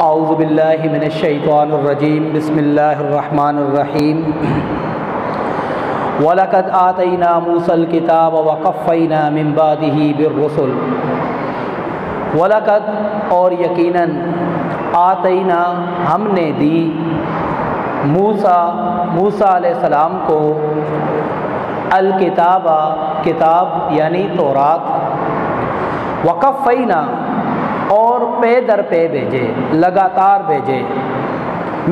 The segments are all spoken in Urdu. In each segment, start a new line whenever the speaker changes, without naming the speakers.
اعوذ باللہ من الشیطان الرجیم بسم اللہ الرحمن الرحیم وَلَقَدْ آتَيْنَا مُوسَى الْكِتَابَ وَقَفَّيْنَا مِن بَعْدِهِ بِالرُّسُلِ وَلَقَدْ اور یقیناً آتَيْنَا ہم نے دی موسیٰ علیہ السلام کو الکتاب کتاب یعنی تورات وقفینا اور پے در پے بھیجے لگاتار بھیجے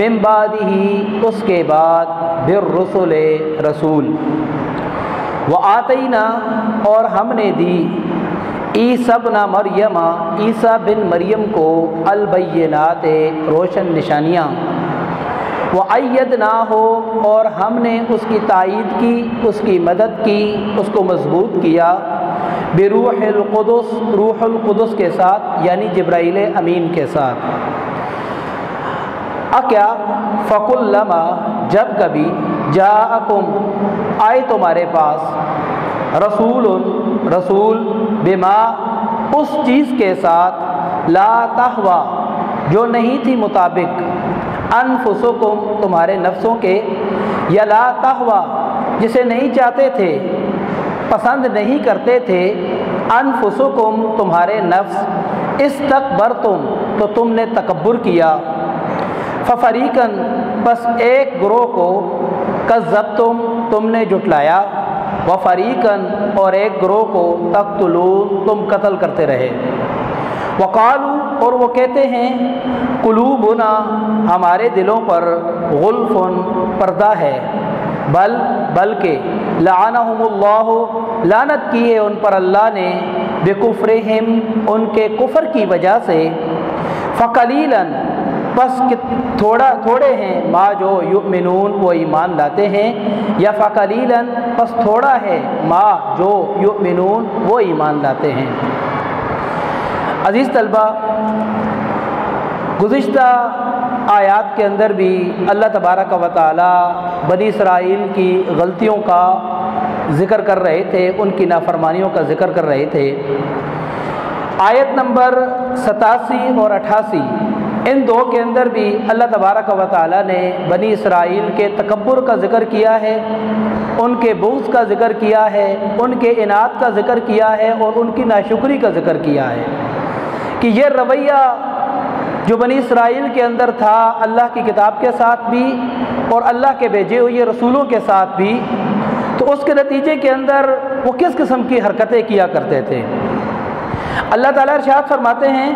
من بعدہ اس کے بعد بالرسل رسول وآتینا اور ہم نے دی عیسیٰ ابن مریم عیسیٰ بن مریم کو البینات روشن نشانیاں وَأَيَّدْنَاهُ اور ہم نے اس کی تائید کی اس کی مدد کی اس کو مضبوط کیا بروح القدس روح القدس کے ساتھ یعنی جبرائیل امین کے ساتھ کیا فَكُلَّمَا جب کبھی جاءکم آئے تمہارے پاس رسول بما اس چیز کے ساتھ لا تہویٰ جو نہیں تھی مطابق انفسکم تمہارے نفسوں کے یا لا تہویٰ جسے نہیں چاہتے تھے پسند نہیں کرتے تھے انفسکم تمہارے نفس استکبرتم تو تم نے تکبر کیا ففریقاً بس ایک گروہ کو کذبتم تم نے جھٹلایا وفریقاً اور ایک گروہ کو تقتلون تم قتل کرتے رہے وقالو اور وہ کہتے ہیں قلوبنا ہمارے دلوں پر غلفن پردہ ہے بلکہ لعنہم اللہ لعنت کی ہے ان پر اللہ نے بکفرہم ان کے کفر کی وجہ سے فقلیلاً بس تھوڑے ہیں ما جو یؤمنون وہ ایمان لاتے ہیں یا فقلیلاً بس تھوڑا ہے ما جو یؤمنون وہ ایمان لاتے ہیں۔ عزیز طلبہ گزشتہ آیات کے اندر بھی اللہ تبارک و تعالی بنی اسرائیل کی غلطیوں کا ذکر کر رہے تھے ان کی نافرمانیوں کا ذکر کر رہے تھے۔ آیت نمبر 87 اور 88 ان دو کے اندر بھی اللہ تبارک و تعالی نے بنی اسرائیل کے تکبر کا ذکر کیا ہے ان کے بغض کا ذکر کیا ہے ان کے عناد کا ذکر کیا ہے اور ان کی ناشکری کا ذکر کیا ہے کہ یہ رویہ جو بنی اسرائیل کے اندر تھا اللہ کی کتاب کے ساتھ بھی اور اللہ کے بھیجے ہوئے رسولوں کے ساتھ بھی تو اس کے نتیجے کے اندر وہ کس قسم کی حرکتیں کیا کرتے تھے۔ اللہ تعالیٰ ارشاد فرماتے ہیں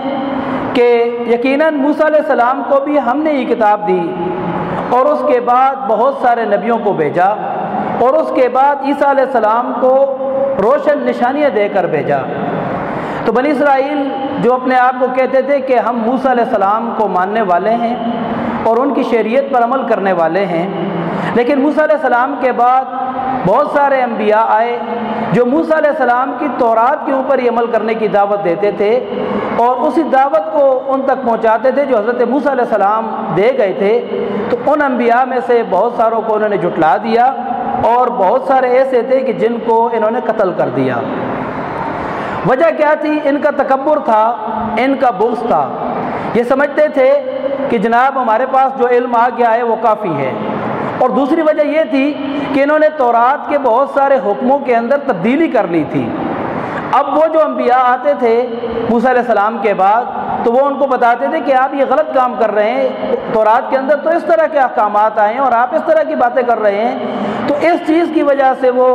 کہ یقیناً موسیٰ علیہ السلام کو بھی ہم نے یہ کتاب دی اور اس کے بعد بہت سارے نبیوں کو بھیجا اور اس کے بعد عیسیٰ علیہ السلام کو روشن نشانیاں دے کر بھیجا۔ تو بنی اسرائیل جو اپنے آپ کو کہتے تھے کہ ہم موسیٰ علیہ السلام کو ماننے والے ہیں اور ان کی شریعت پر عمل کرنے والے ہیں، لیکن موسیٰ علیہ السلام کے بعد بہت سارے انبیاء آئے جو موسیٰ علیہ السلام کی تورات کے اوپر ہی عمل کرنے کی دعوت دیتے تھے اور اسی دعوت کو ان تک پہنچاتے تھے جو حضرت موسیٰ علیہ السلام دے گئے تھے۔ تو ان انبیاء میں سے بہت ساروں کو انہوں نے جھٹلا دیا اور بہت سارے ایسے تھے کہ جن کو انہوں نے قتل کر دیا۔ وجہ کیا تھی؟ ان کا تکبر تھا، ان کا بغض تھا۔ یہ سمجھتے تھے کہ جناب ہمارے پاس جو علم آ گیا ہے وہ کافی ہے، اور دوسری وجہ یہ تھی کہ انہوں نے تورات کے بہت سارے حکموں کے اندر تبدیلی کر لی تھی۔ اب وہ جو انبیاء آتے تھے موسیٰ علیہ السلام کے بعد تو وہ ان کو بتاتے تھے کہ آپ یہ غلط کام کر رہے ہیں، تورات کے اندر تو اس طرح کے احکامات آئے ہیں اور آپ اس طرح کی باتیں کر رہے ہیں۔ تو اس چیز کی وجہ سے وہ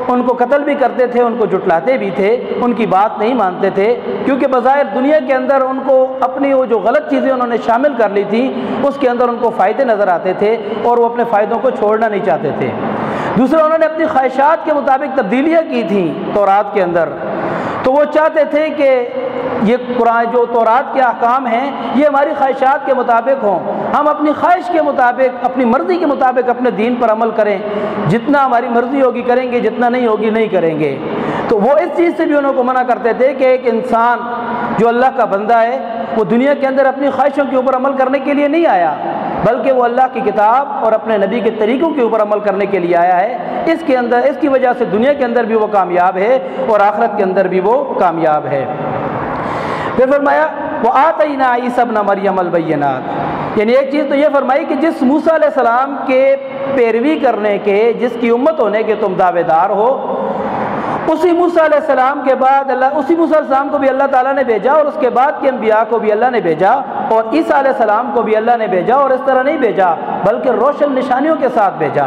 ان کو قتل بھی کرتے تھے، ان کو جھٹلاتے بھی تھے، ان کی بات نہیں مانتے تھے، کیونکہ بظاہر دنیا کے اندر ان کو اپنی وہ جو غلط چیزیں انہوں نے شامل کر لی تھی اس کے اندر ان کو فائدے نظر آتے تھے اور وہ اپنے فائدوں کو چھوڑنا نہیں چاہتے تھے۔ دوسرا انہوں نے اپنی خواہشات کے مطابق تبدیلیاں کی تھیں تورات کے اندر، تو وہ چاہتے تھے کہ یہ قرآن جو تورات کے احکام ہیں یہ ہماری خواہشات کے مطابق ہوں، ہم اپنی خواہش کے مطابق اپنی مرضی کے مطابق اپنے دین پر عمل کریں، جتنا ہماری مرضی ہوگی کریں گے، جتنا نہیں ہوگی نہیں کریں گے۔ تو وہ اس چیز سے بھی انہوں کو منع کرتے تھے کہ ایک انسان جو اللہ کا بندہ ہے وہ دنیا کے اندر اپنی خواہشوں کے اوپر عمل کرنے کے لیے نہیں آیا، بلکہ وہ اللہ کی کتاب اور اپنے نبی کے طریقوں کے اوپر عمل کرنے کے لیے آیا ہے۔ اس کی وجہ سے دنیا کے اندر بھی وہ کامیاب ہے اور آخرت کے اندر بھی وہ کامیاب ہے۔ پھر فرمایا وآتینا عیسی ابن مریم البینات، یعنی ایک چیز تو یہ فرمائی کہ جس موسیٰ علیہ السلام کے پیروی کرنے کے، جس کی امت ہونے کے تم دعوے دار ہو، اسی موسیٰ علیہ السلام کے بعد اسی موسیٰ علیہ السلام کو بھی اللہ تعالیٰ نے بھیجا، اور اس کے بعد کے انبیاء کو بھی اللہ نے بھیجا، اور عیسیٰ علیہ السلام کو بھی اللہ نے بھیجا، اور اس طرح نہیں بھیجا بلکہ روشن نشانیوں کے ساتھ بھیجا۔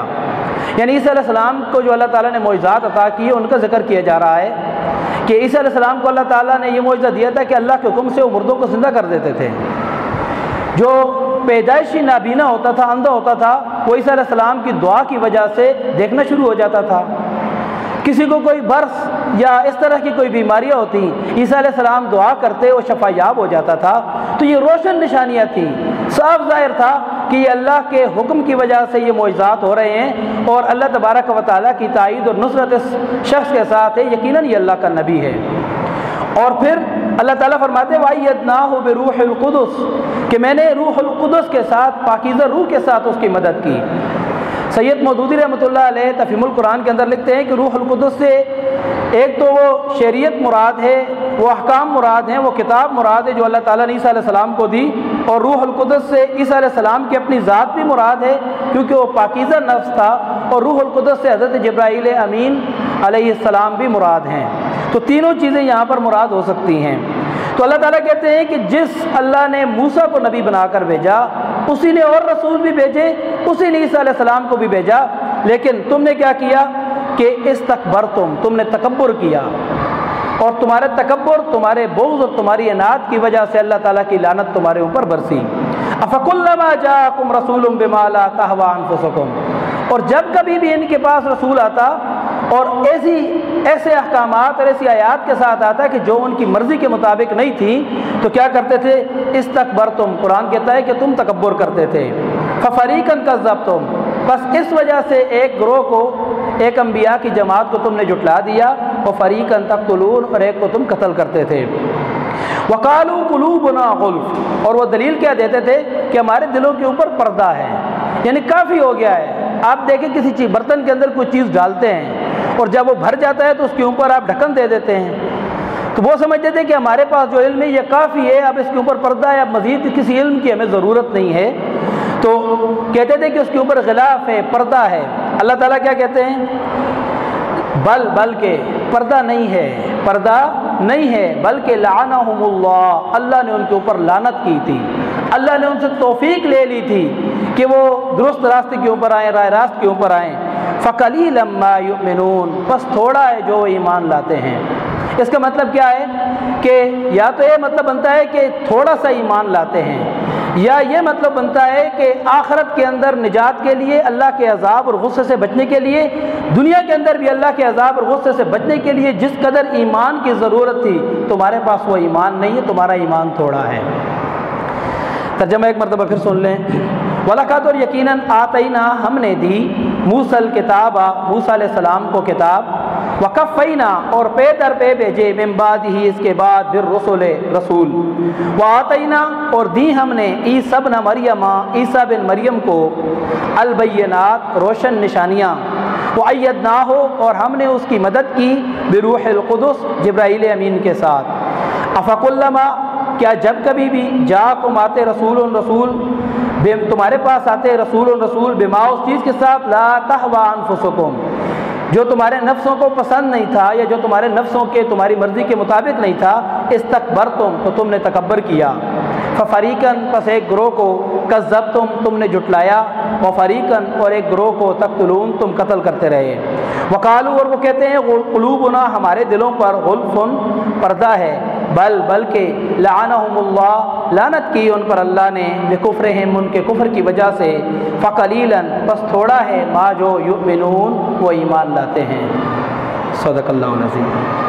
یعنی عیسیٰ علیہ السلام کو جو اللہ تعالیٰ نے معجزات عطا کیے ان کا ذکر کیا جا رہا ہے کہ عیسیٰ علیہ السلام کو اللہ تعالیٰ نے یہ معجزہ دیا تھا کہ اللہ کے حکم سے وہ مردوں کو زندہ کر دیتے تھے۔ جو پیدائشی نابینا ہوتا تھا، اندھا ہوتا تھا، وہ عیسیٰ علیہ السلام کی دعا کی وجہ سے دیکھنا شروع ہو جاتا تھا۔ کسی کو کوئی برس یا اس طرح کی کوئی بیماریاں ہوتی، عیسیٰ علیہ السلام دعا کرتے وہ شفا یاب ہو جاتا تھا۔ تو یہ روشن نشانیاں تھیں، صاف ظاہر تھا کہ یہ اللہ کے حکم کی وجہ سے یہ معجزات ہو رہے ہیں، اور اللہ تبارک و تعالیٰ کی تائید اور نصرت اس شخص کے ساتھ ہے، یقیناً یہ اللہ کا نبی ہے۔ اور پھر اللہ تعالیٰ فرماتے ہیں وَأَيَّدْنَاهُ بِرُوحِ الْقُدُسِ، کہ میں نے روح القدس کے ساتھ، پاکیزہ روح کے ساتھ اس کی مدد کی۔ سید مودودی رحمۃ اللہ علیہ تفہیم القرآن کے اندر لکھتے ہیں کہ روح القدس سے ایک تو وہ شریعت مراد ہے، وہ احکام مراد ہیں، وہ کتاب مراد ہے جو اللہ تعالیٰ نے عیسیٰ علیہ السلام کو دی، اور روح القدس سے عیسیٰ علیہ السلام کی اپنی ذات بھی مراد ہے کیونکہ وہ پاکیزہ نفس تھا، اور روح القدس سے حضرت جبرائیل امین علیہ السلام بھی مراد ہیں۔ تو تینوں چیزیں یہاں پر مراد ہو سکتی ہیں۔ تو اللہ تعالیٰ کہتے ہیں کہ جس اللہ نے موسیٰ کو نبی بنا کر بھیجا، اسی نے اور رسول بھی بھیجے، اسی نے عیسیٰ علیہ السلام کو بھی بھیجا، لیکن تم نے کیا کیا کہ استکبرتم، تم نے تکبر کیا، اور تمہارے تکبر، تمہارے بغض اور تمہاری اناد کی وجہ سے اللہ تعالیٰ کی لعنت تمہارے اوپر برسی۔ افکلما جاءکم رسول بما لا تہوی انفسکم، اور جب کبھی بھی ان کے پاس رسول آتا اور ایسے احکامات اور ایسی آیات کے ساتھ آتا کہ جو ان کی مرضی کے مطابق نہیں تھی، تو کیا کرتے تھے؟ استکبرتم، قرآن کہتا ہے کہ تم تکبر کرتے تھے۔ ففریقاً کذبتم، بس اس وجہ سے ایک گروہ کو، ایک انبیاء کی جماعت کو تم نے جھٹلا دیا، وفریقاً تقتلون، اور ایک کو تم قتل کرتے تھے۔ وقالوا قلوبنا غلف، اور وہ دلیل کیا دیتے تھے کہ ہمارے دلوں کے اوپر پردہ ہے، یعنی کافی ہو گیا ہے۔ آپ دیکھیں کسی چیز، برتن کے اندر کوئی چیز ڈالتے ہیں اور جب وہ بھر جاتا ہے تو اس کے اوپر آپ ڈھکن دے دیتے ہیں، تو وہ سمجھتے تھے کہ ہمارے پاس جو علم ہے یہ کافی ہے، اب اس کے اوپر پردہ ہے، اب مزید کسی علم کی ہمیں ضرورت نہیں ہے۔ تو کہتے تھے کہ اس کے اوپر غلاف ہے، پردہ ہے۔ اللہ تعالیٰ کیا کہتے ہیں؟ بلکہ پردہ نہیں ہے، پردہ نہیں ہے، بلکہ لعنہم اللہ، اللہ نے ان کے اوپر لعنت کی تھی، اللہ نے ان سے توفیق لے لی تھی کہ وہ درست راستے کے اوپر آئیں، راہ راست کے اوپر آئیں۔ فَقَلِيلًا مَا يُؤْمِنُونَ، بس تھوڑا ہے جو ایمان لاتے ہیں۔ اس کا مطلب کیا ہے کہ یا تو یہ مطلب بنتا ہے کہ تھوڑا سا ایمان لاتے ہیں، یا یہ مطلب بنتا ہے کہ آخرت کے اندر نجات کے لیے، اللہ کے عذاب اور غصے سے بچنے کے لیے، دنیا کے اندر بھی اللہ کے عذاب اور غصے سے بچنے کے لیے جس قدر ایمان کی ضرورت تھی تمہارے پاس وہ ایمان نہیں ہے، تمہارا ایمان تھوڑا ہے۔ ترجمہ ایک مرتبہ پھر سن لیں۔ وَلَقَدْ، اور یقیناً آتَيْنَا، ہم نے دی، موسیٰ الکتاب، موسیٰ علیہ السلام کو کتاب، وَقَفَّيْنَا، اور پے در پے بھیجے، مِن بَعْدِهِ، اس کے بعد، بِالرُّسُلِ، رسول، وَآتَيْنَا، اور دی ہم نے، عیسیٰ ابن مریم، عیسیٰ بن مریم کو، البینات، روشن نشانیاں، وَأَيَّدْنَاهُ، اور ہم نے اس کی مدد کی، بِروحِ القدس، جبرائیل امین کے ساتھ۔ أَفَكُلَّمَا، کیا جب کبھی بھی، جاءکم، آتے، رسول تمہارے پاس آتے، رسول بما، اس چیز کے ساتھ، لا تہوی انفسکم، جو تمہارے نفسوں کو پسند نہیں تھا، یا جو تمہارے نفسوں کے، تمہاری مرضی کے مطابق نہیں تھا، استکبرتم، تو تم نے تکبر کیا، ففریقاً، پس ایک گروہ کو، کذبتم، تم نے جھٹلایا، وفریقاً، اور ایک گروہ کو، تقتلون، تم قتل کرتے رہے۔ وقالوا، اور وہ کہتے ہیں، قلوبنا، ہمارے دلوں پر، غلف، پردہ ہے، بلکہ لعنہم اللہ، لعنت کی ان پر اللہ نے، بکفرہم، ان کے کفر کی وجہ سے، فقلیلاً، بس تھوڑا ہے، ما جو یؤمنون، وہ ایمان لاتے ہیں۔ صدق اللہ العظیم۔